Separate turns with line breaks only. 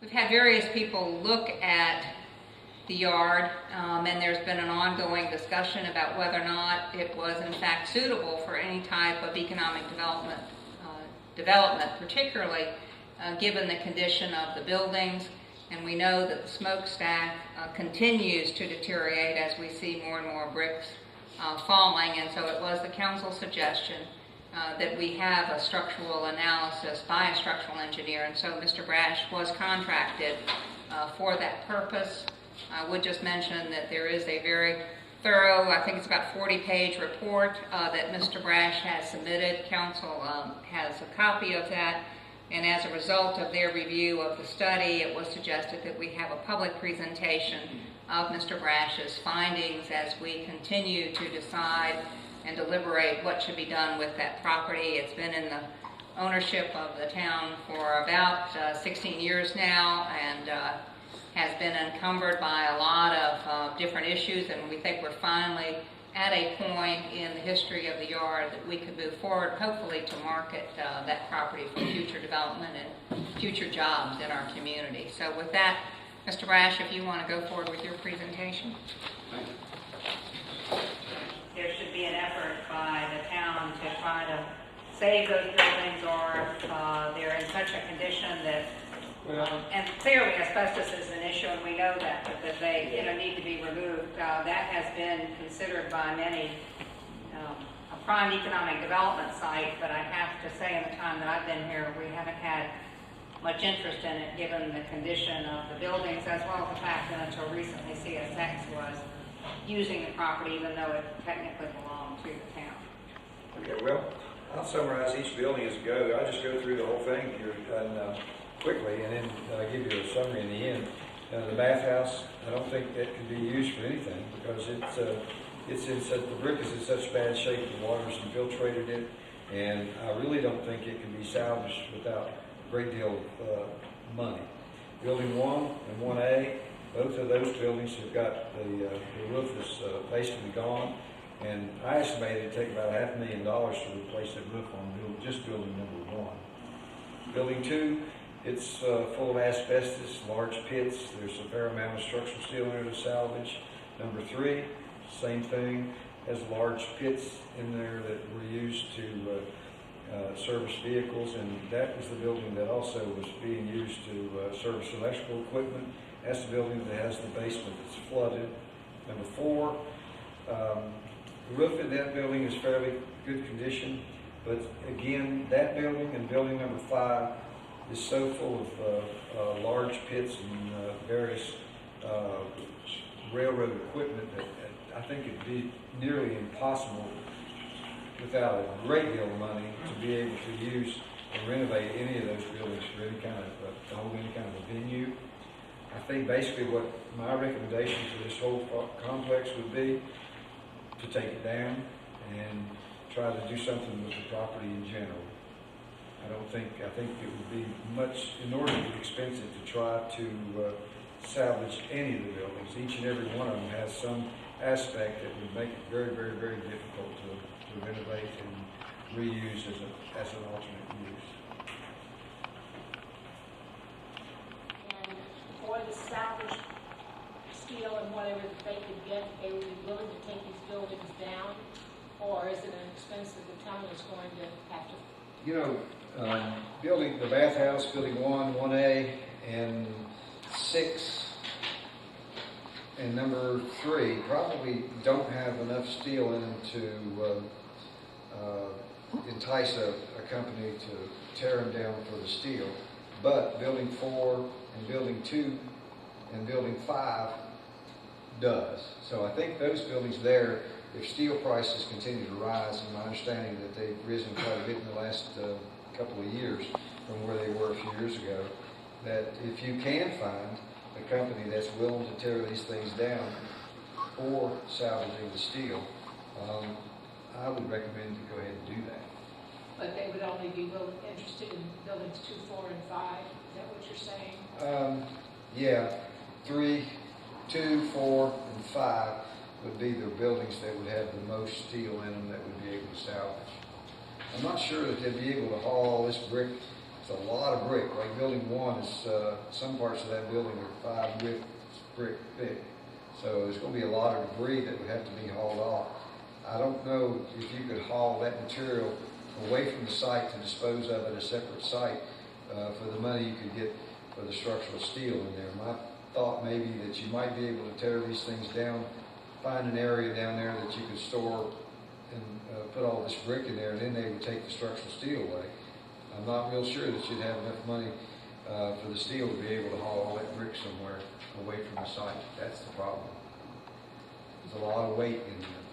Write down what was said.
we've had various people look at the yard, and there's been an ongoing discussion about whether or not it was in fact suitable for any type of economic development, particularly given the condition of the buildings. And we know that the smokestack continues to deteriorate as we see more and more bricks falling, and so it was the council's suggestion that we have a structural analysis by a structural engineer, and so Mr. Brash was contracted for that purpose. I would just mention that there is a very thorough, I think it's about 40-page report that Mr. Brash has submitted. Council has a copy of that, and as a result of their review of the study, it was suggested that we have a public presentation of Mr. Brash's findings as we continue to decide and deliberate what should be done with that property. It's been in the ownership of the town for about 16 years now, and has been encumbered by a lot of different issues, and we think we're finally at a point in the history of the yard that we could move forward, hopefully to market that property for future development and future jobs in our community. So with that, Mr. Brash, if you want to go forward with your presentation. There should be an effort by the town to try to save those buildings, or they're in such a condition that, and clearly asbestos is an issue, and we know that they need to be removed. That has been considered by many a prime economic development site, but I have to say in the time that I've been here, we haven't had much interest in it given the condition of the buildings, as well as the fact that until recently CSX was using the property even though it technically belonged to the town.
Okay, well, I'll summarize each building as it goes. I'll just go through the whole thing here quickly, and then give you a summary in the end. The bathhouse, I don't think that can be used for anything because it's in such, the brick is in such bad shape, the water's infiltrated it, and I really don't think it can be salvaged without a great deal of money. Building 1 and 1A, both of those buildings have got the roof is basically gone, and I estimated it'd take about $500,000 to replace that roof on just building number 1. Building 2, it's full of asbestos, large pits. There's a fair amount of structural steel in there to salvage. Number 3, same thing, has large pits in there that were used to service vehicles, and that was the building that also was being used to service electrical equipment. That's the building that has the basement that's flooded. Number 4, the roof in that building is fairly good condition, but again, that building and building number 5 is so full of large pits and various railroad equipment that I think it'd be nearly impossible without a great deal of money to be able to use and renovate any of those buildings for any kind of, to hold any kind of a venue. I think basically what my recommendation for this whole complex would be to take it down and try to do something with the property in general. I think it would be much inordinately expensive to try to salvage any of the buildings. Each and every one of them has some aspect that would make it very, very, very difficult to renovate and reuse as an alternate use.
And for the salvage steel and whatever that they could get, they would be willing to take these buildings down, or is it an expense that the town is going to have to?
Building the bathhouse, building 1, 1A, and 6, and number 3 probably don't have enough steel in them to entice a company to tear them down for the steel. But building 4 and building 2 and building 5 does. So I think those buildings there, if steel prices continue to rise, and my understanding that they've risen quite a bit in the last couple of years from where they were a few years ago, that if you can find a company that's willing to tear these things down or salvaging the steel, I would recommend to go ahead and do that.
But they would only be interested in buildings 2, 4, and 5. Is that what you're saying?
Yeah, 3, 2, 4, and 5 would be the buildings that would have the most steel in them that would be able to salvage. I'm not sure that they'd be able to haul all this brick It's a lot of brick. Like building 1 is, some parts of that building are 5 width brick thick. So there's going to be a lot of debris that would have to be hauled off. I don't know if you could haul that material away from the site to dispose of at a separate site for the money you could get for the structural steel in there. My thought may be that you might be able to tear these things down, find an area down there that you could store and put all this brick in there, and then they would take the structural steel away. I'm not real sure that you'd have enough money for the steel to be able to haul all that brick somewhere away from the site. That's the problem. There's a lot of weight in there.